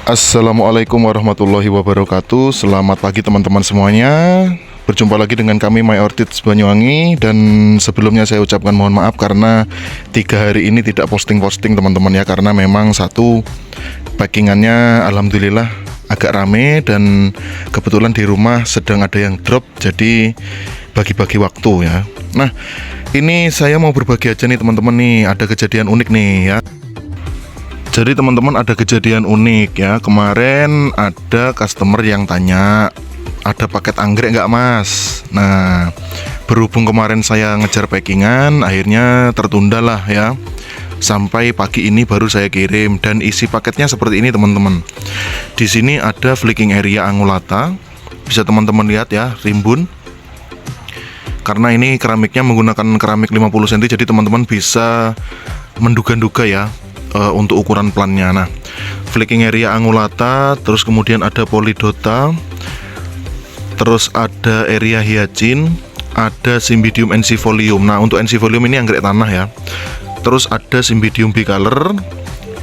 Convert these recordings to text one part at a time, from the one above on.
Assalamualaikum warahmatullahi wabarakatuh. Selamat pagi teman-teman semuanya. Berjumpa lagi dengan kami My Orchids Banyuwangi. Dan sebelumnya saya ucapkan mohon maaf karena 3 hari ini tidak posting-posting teman-teman ya. Karena memang satu, packingannya alhamdulillah agak rame. Dan kebetulan di rumah sedang ada yang drop, jadi bagi-bagi waktu ya. Nah, ini saya mau berbagi aja nih teman-teman nih. Ada kejadian unik nih ya. Jadi teman-teman, ada kejadian unik ya. Kemarin ada customer yang tanya, ada paket anggrek nggak mas? Nah, berhubung kemarin saya ngejar packingan, akhirnya tertunda lah ya. Sampai pagi ini baru saya kirim. Dan isi paketnya seperti ini teman-teman. Di sini ada flicking area angulata. Bisa teman-teman lihat ya, rimbun. Karena ini keramiknya menggunakan keramik 50 cm, jadi teman-teman bisa menduga-duga ya untuk ukuran plannya. Nah, flicking area angulata, terus kemudian ada polydota, terus ada area hyacinth, ada cymbidium ensifolium. Nah, untuk ensifolium ini anggrek tanah ya. Terus ada cymbidium bicolor,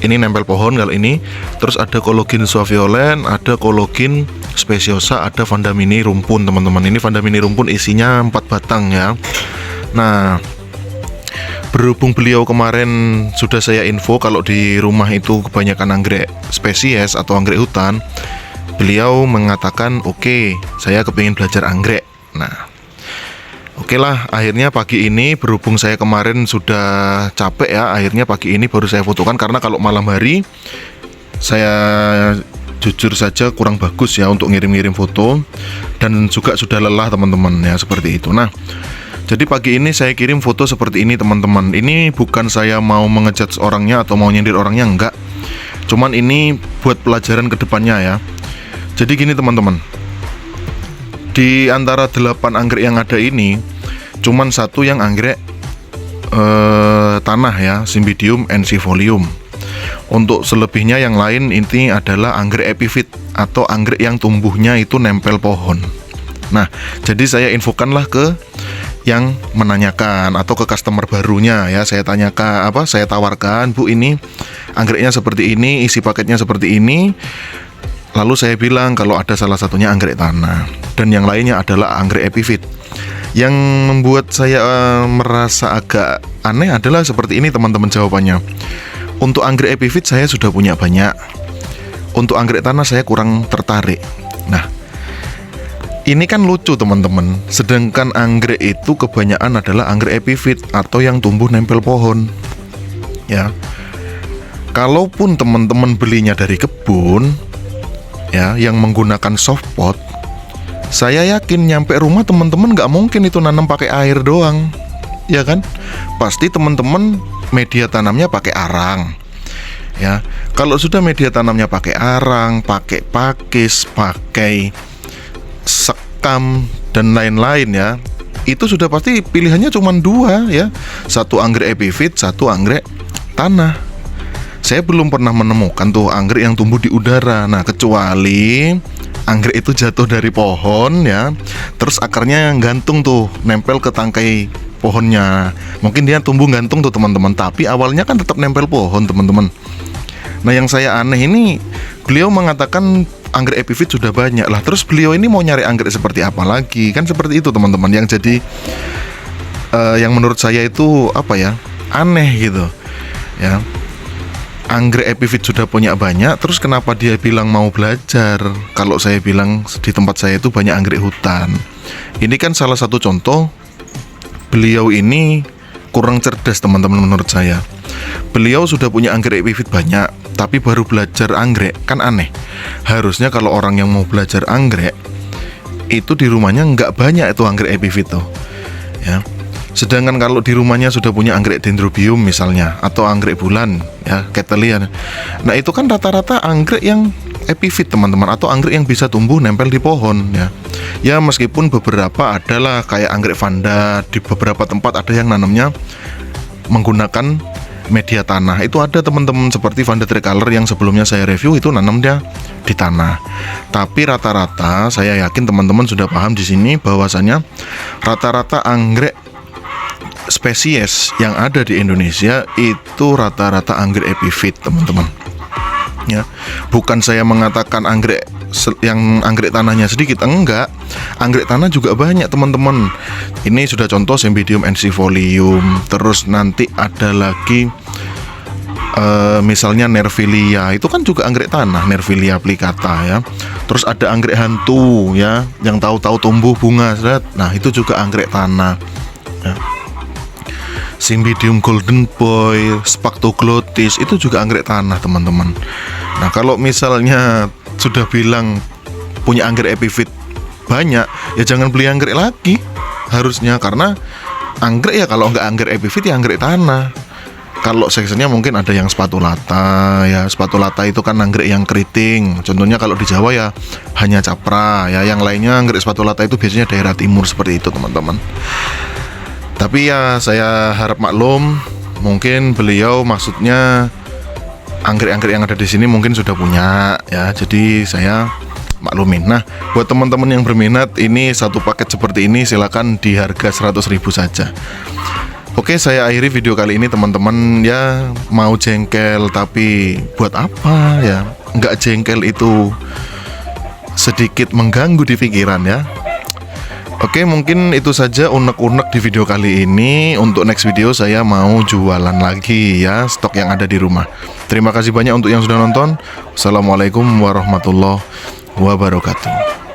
ini nempel pohon kalau ini. Terus ada Collagene suaviolens, ada Collagene speciosa, ada Vandamini rumpun teman-teman. Ini Vandamini rumpun isinya 4 batang ya. Nah, berhubung beliau kemarin sudah saya info kalau di rumah itu kebanyakan anggrek spesies atau anggrek hutan, beliau mengatakan oke, saya kepingin belajar anggrek. Nah, oke lah, akhirnya pagi ini berhubung saya kemarin sudah capek ya, akhirnya pagi ini baru saya fotokan. Karena kalau malam hari saya jujur saja kurang bagus ya untuk ngirim-ngirim foto, dan juga sudah lelah teman-teman ya, seperti itu. Nah, jadi pagi ini saya kirim foto seperti ini teman-teman. Ini bukan saya mau mengejudge orangnya atau mau nyindir orangnya, enggak. Cuman ini buat pelajaran kedepannya ya. Jadi gini teman-teman, di antara 8 anggrek yang ada ini, cuman satu yang anggrek tanah ya, Cymbidium ensifolium. Untuk selebihnya yang lain ini adalah anggrek epifit atau anggrek yang tumbuhnya itu nempel pohon. Nah, jadi saya infokanlah ke yang menanyakan atau ke customer barunya ya. Saya tanyakan saya tawarkan, Bu, ini anggreknya seperti ini, isi paketnya seperti ini. Lalu saya bilang kalau ada salah satunya anggrek tanah dan yang lainnya adalah anggrek epifit. Yang membuat saya merasa agak aneh adalah seperti ini teman-teman jawabannya. Untuk anggrek epifit saya sudah punya banyak. Untuk anggrek tanah saya kurang tertarik. Nah, ini kan lucu teman-teman. Sedangkan anggrek itu kebanyakan adalah anggrek epifit atau yang tumbuh nempel pohon. Ya. Kalaupun teman-teman belinya dari kebun ya, yang menggunakan soft pot, saya yakin nyampe rumah teman-teman nggak mungkin itu nanam pakai air doang. Ya kan? Pasti teman-teman media tanamnya pakai arang. Ya. Kalau sudah media tanamnya pakai arang, pakai pakis, pakai sekam dan lain-lain ya, itu sudah pasti pilihannya cuma 2 ya. Satu anggrek epifit, satu anggrek tanah. Saya belum pernah menemukan tuh anggrek yang tumbuh di udara. Nah, kecuali anggrek itu jatuh dari pohon ya, terus akarnya gantung tuh, nempel ke tangkai pohonnya. Mungkin dia tumbuh gantung tuh teman-teman, tapi awalnya kan tetap nempel pohon teman-teman. Nah, yang saya aneh ini, beliau mengatakan anggrek epifit sudah banyak lah. Terus beliau ini mau nyari anggrek seperti apa lagi? Kan seperti itu teman-teman. Yang jadi yang menurut saya itu aneh gitu ya. Anggrek epifit sudah punya banyak, terus kenapa dia bilang mau belajar? Kalau saya bilang di tempat saya itu banyak anggrek hutan. Ini kan salah satu contoh beliau ini kurang cerdas teman-teman menurut saya. Beliau sudah punya anggrek epifit banyak, tapi baru belajar anggrek, kan aneh. Harusnya kalau orang yang mau belajar anggrek itu di rumahnya nggak banyak itu anggrek epifit tuh ya. Sedangkan kalau di rumahnya sudah punya anggrek dendrobium misalnya, atau anggrek bulan ya, Cattleya. Nah, itu kan rata-rata anggrek yang epifit teman-teman, atau anggrek yang bisa tumbuh nempel di pohon ya. Ya, meskipun beberapa adalah kayak anggrek vanda, di beberapa tempat ada yang nanamnya menggunakan media tanah. Itu ada teman-teman, seperti Vanda Tricolor yang sebelumnya saya review, itu nanam dia di tanah. Tapi rata-rata saya yakin teman-teman sudah paham di sini bahwasanya rata-rata anggrek spesies yang ada di Indonesia itu rata-rata anggrek epifit teman-teman. Ya, bukan saya mengatakan anggrek anggrek tanahnya sedikit, enggak. Anggrek tanah juga banyak teman-teman. Ini sudah contoh Cymbidium ensifolium. Terus nanti ada lagi misalnya Nervilia, itu kan juga anggrek tanah, Nervilia plicata ya. Terus ada anggrek hantu ya, yang tahu-tahu tumbuh bunga, nah itu juga anggrek tanah ya. Cymbidium golden boy, Sphaktoglotis, itu juga anggrek tanah teman-teman. Nah kalau misalnya sudah bilang punya anggrek epifit banyak, ya jangan beli anggrek lagi harusnya, karena anggrek ya kalau nggak anggrek epifit ya anggrek tanah. Kalau seksnya mungkin ada yang spatulata ya, spatulata itu kan anggrek yang keriting. Contohnya kalau di Jawa ya hanya capra ya, yang lainnya anggrek spatulata itu biasanya daerah timur seperti itu teman-teman. Tapi ya saya harap maklum, mungkin beliau maksudnya anggrek-anggrek yang ada di sini mungkin sudah punya ya, jadi saya maklumin. Nah, buat teman-teman yang berminat, ini satu paket seperti ini silakan di harga 100.000 saja. Oke, saya akhiri video kali ini teman-teman ya. Mau jengkel tapi buat apa ya? Nggak jengkel itu sedikit mengganggu di pikiran ya. Oke, mungkin itu saja unek-unek di video kali ini. Untuk next video saya mau jualan lagi ya stok yang ada di rumah. Terima kasih banyak untuk yang sudah nonton. Assalamualaikum warahmatullahi wabarakatuh.